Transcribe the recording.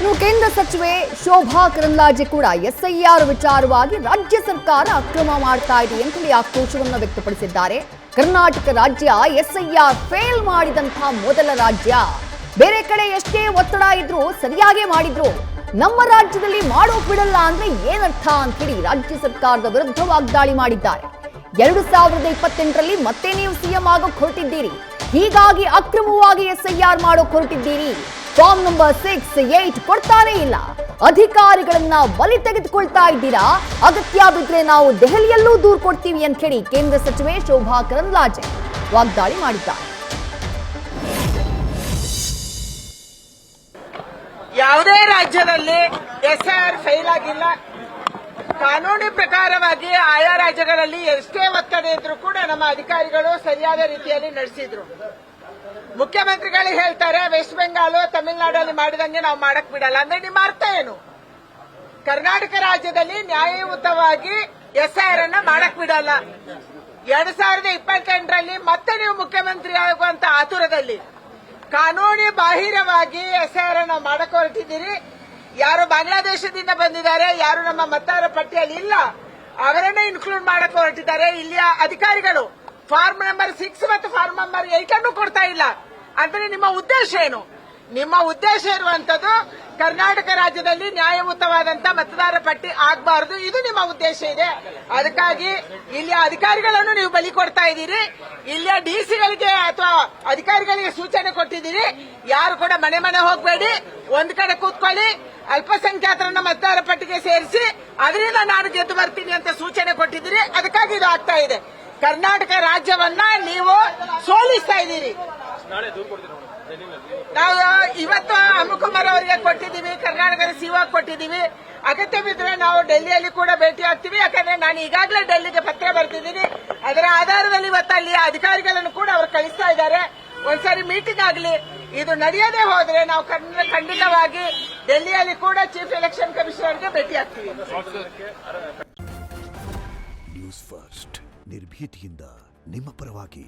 ಇನ್ನು ಕೇಂದ್ರ ಸಚಿವೆ ಶೋಭಾ ಕರಂದ್ಲಾಜೆ ಕೂಡ ಎಸ್ಐಆರ್ ವಿಚಾರವಾಗಿ ರಾಜ್ಯ ಸರ್ಕಾರ ಅಕ್ರಮ ಮಾಡ್ತಾ ಇದೆ ಅಂತ ಹೇಳಿ ಆಕ್ರೋಶವನ್ನು ವ್ಯಕ್ತಪಡಿಸಿದ್ದಾರೆ. ಕರ್ನಾಟಕ ರಾಜ್ಯ ಎಸ್ಐಆರ್ ಫೇಲ್ ಮಾಡಿದಂತಹ ಮೊದಲ ರಾಜ್ಯ. ಬೇರೆ ಕಡೆ ಎಷ್ಟೇ ಒತ್ತಡ ಇದ್ರೂ ಸರಿಯಾಗಿ ಮಾಡಿದ್ರು, ನಮ್ಮ ರಾಜ್ಯದಲ್ಲಿ ಮಾಡೋಕ್ ಬಿಡಲ್ಲ ಅಂದ್ರೆ ಏನರ್ಥ ಅಂತ ಹೇಳಿ ರಾಜ್ಯ ಸರ್ಕಾರದ ವಿರುದ್ಧ ವಾಗ್ದಾಳಿ ಮಾಡಿದ್ದಾರೆ. 2028ರಲ್ಲಿ ಮತ್ತೆ ನೀವು ಸಿಎಂ ಆಗೋಕ್ ಹೊರಟಿದ್ದೀರಿ, ಹೀಗಾಗಿ ಅಕ್ರಮವಾಗಿ ಎಸ್ಐಆರ್ ಮಾಡೋಕ್ ಹೊರಟಿದ್ದೀರಿ. ಫಾರ್ಮ್ ನಂಬರ್ 6, 8 ಕೊಡ್ತಾನೇ ಇಲ್ಲ, ಅಧಿಕಾರಿಗಳನ್ನ ಬಲಿ ತೆಗೆದುಕೊಳ್ತಾ ಇದ್ದೀರಾ, ಅಗತ್ಯ ಬಿದ್ರೆ ನಾವು ದೆಹಲಿಯಲ್ಲೂ ದೂರು ಕೊಡ್ತೀವಿ ಅಂತ ಹೇಳಿ ಕೇಂದ್ರ ಸಚಿವೆ ಶೋಭಾ ಕರಂದ್ಲಾಜೆ ವಾಗ್ದಾಳಿ ಮಾಡಿದ್ದಾರೆ. ಯಾವುದೇ ರಾಜ್ಯದಲ್ಲಿ ಎಸ್ಐಆರ್ ಫೈಲ್ ಆಗಿಲ್ಲ. ಕಾನೂನು ಪ್ರಕಾರವಾಗಿ ಆಯಾ ರಾಜ್ಯಗಳಲ್ಲಿ ಎಷ್ಟೇ ಒತ್ತಡ ಇದ್ರೂ ಕೂಡ ನಮ್ಮ ಅಧಿಕಾರಿಗಳು ಸರಿಯಾದ ರೀತಿಯಲ್ಲಿ ನಡೆಸಿದ್ರು. ಮುಖ್ಯಮಂತ್ರಿಗಳು ಹೇಳ್ತಾರೆ ವೆಸ್ಟ್ ಬೆಂಗಾಲ್ ತಮಿಳುನಾಡಲ್ಲಿ ಮಾಡಿದಂಗೆ ನಾವು ಮಾಡಕ್ ಬಿಡಲ್ಲ ಅಂದ್ರೆ ನಿಮ್ಮ ಅರ್ಥ ಏನು? ಕರ್ನಾಟಕ ರಾಜ್ಯದಲ್ಲಿ ನ್ಯಾಯಯುತವಾಗಿ ಎಸ್ಐಆರ್ ಅನ್ನ ಮಾಡಕ್ ಬಿಡಲ್ಲ. 2028ರಲ್ಲಿ ಮತ್ತೆ ನೀವು ಮುಖ್ಯಮಂತ್ರಿ ಆಗುವಂತ ಆತುರದಲ್ಲಿ ಕಾನೂನು ಬಾಹಿರವಾಗಿ ಎಸ್ಐಆರ್ ಅನ್ನ ಮಾಡಕ್ ಹೊರಟಿದ್ದೀರಿ. ಯಾರು ಬಾಂಗ್ಲಾದೇಶದಿಂದ ಬಂದಿದ್ದಾರೆ, ಯಾರು ನಮ್ಮ ಮತದಾರ ಪಟ್ಟಿಯಲ್ಲಿ ಇಲ್ಲ, ಅವರನ್ನೇ ಇನ್ಕ್ಲೂಡ್ ಮಾಡಕ್ ಹೊರಟಿದ್ದಾರೆ. ಇಲ್ಲಿಯ ಅಧಿಕಾರಿಗಳು ಫಾರ್ಮ್ ನಂಬರ್ 6 ಮತ್ತು ಫಾರ್ಮ್ ನಂಬರ್ 8 ಅನ್ನು ಕೊಡ್ತಾ ಇಲ್ಲ. ಅಂದ್ರೆ ನಿಮ್ಮ ಉದ್ದೇಶ ಏನು? ನಿಮ್ಮ ಉದ್ದೇಶ ಇರುವಂತದ್ದು ಕರ್ನಾಟಕ ರಾಜ್ಯದಲ್ಲಿ ನ್ಯಾಯಯುತವಾದಂತ ಮತದಾರ ಪಟ್ಟಿ ಆಗಬಾರದು, ಇದು ನಿಮ್ಮ ಉದ್ದೇಶ ಇದೆ. ಅದಕ್ಕಾಗಿ ಇಲ್ಲಿಯ ಅಧಿಕಾರಿಗಳನ್ನು ನೀವು ಬಲಿ ಕೊಡ್ತಾ ಇದ್ದೀರಿ. ಇಲ್ಲಿಯ ಡಿಸಿಗಳಿಗೆ ಅಥವಾ ಅಧಿಕಾರಿಗಳಿಗೆ ಸೂಚನೆ ಕೊಟ್ಟಿದ್ದೀರಿ, ಯಾರು ಕೂಡ ಮನೆ ಮನೆ ಹೋಗಬೇಡಿ, ಒಂದ್ ಕಡೆ ಕೂತ್ಕೊಳ್ಳಿ, ಅಲ್ಪಸಂಖ್ಯಾತರನ್ನ ಮತದಾರ ಪಟ್ಟಿಗೆ ಸೇರಿಸಿ ಅದರಿಂದ ನಾನು ಗೆದ್ದು ಬರ್ತೀನಿ ಅಂತ ಸೂಚನೆ ಕೊಟ್ಟಿದ್ದೀರಿ. ಅದಕ್ಕಾಗಿ ಇದು ಆಗ್ತಾ ಇದೆ. ಕರ್ನಾಟಕ ರಾಜ್ಯವನ್ನ ನೀವು ಸೋಲಿಸ್ತಾ ಇದ್ದೀರಿ. ನಾವು ಇವತ್ತು ಅಮುಕುಮಾರ್ ಅವರಿಗೆ ಕೊಟ್ಟಿದ್ದೀವಿ, ಕರ್ನಾಟಕದ ಸಿಒ ಕೊಟ್ಟಿದ್ದೀವಿ. ಅಗತ್ಯ ಬಿದ್ದರೆ ನಾವು ಡೆಲ್ಲಿಯಲ್ಲಿ ಕೂಡ ಭೇಟಿ ಆಗ್ತೀವಿ. ಯಾಕಂದ್ರೆ ನಾನು ಈಗಾಗಲೇ ಡೆಲ್ಲಿಗೆ ಪತ್ರ ಬರ್ತಿದ್ದೀನಿ. ಅದರ ಆಧಾರದಲ್ಲಿ ಇವತ್ತು ಅಲ್ಲಿ ಅಧಿಕಾರಿಗಳನ್ನು ಕೂಡ ಅವರು ಕಳಿಸ್ತಾ ಇದ್ದಾರೆ. ಒಂದ್ಸರಿ ಮೀಟಿಂಗ್ ಆಗಲಿ. ಇದು ನಡೆಯದೇ ಹೋದ್ರೆ ನಾವು ಖಂಡಿತವಾಗಿ ಡೆಲ್ಲಿಯಲ್ಲಿ ಕೂಡ ಚೀಫ್ ಎಲೆಕ್ಷನ್ ಕಮಿಷನರ್ಗೆ ಭೇಟಿ ಆಗ್ತೀವಿ. ನ್ಯೂಸ್ ಫಸ್ಟ್ ನಿರ್ಭೀತಿಯಿಂದ ನಿಮ್ಮ ಪರವಾಗಿ.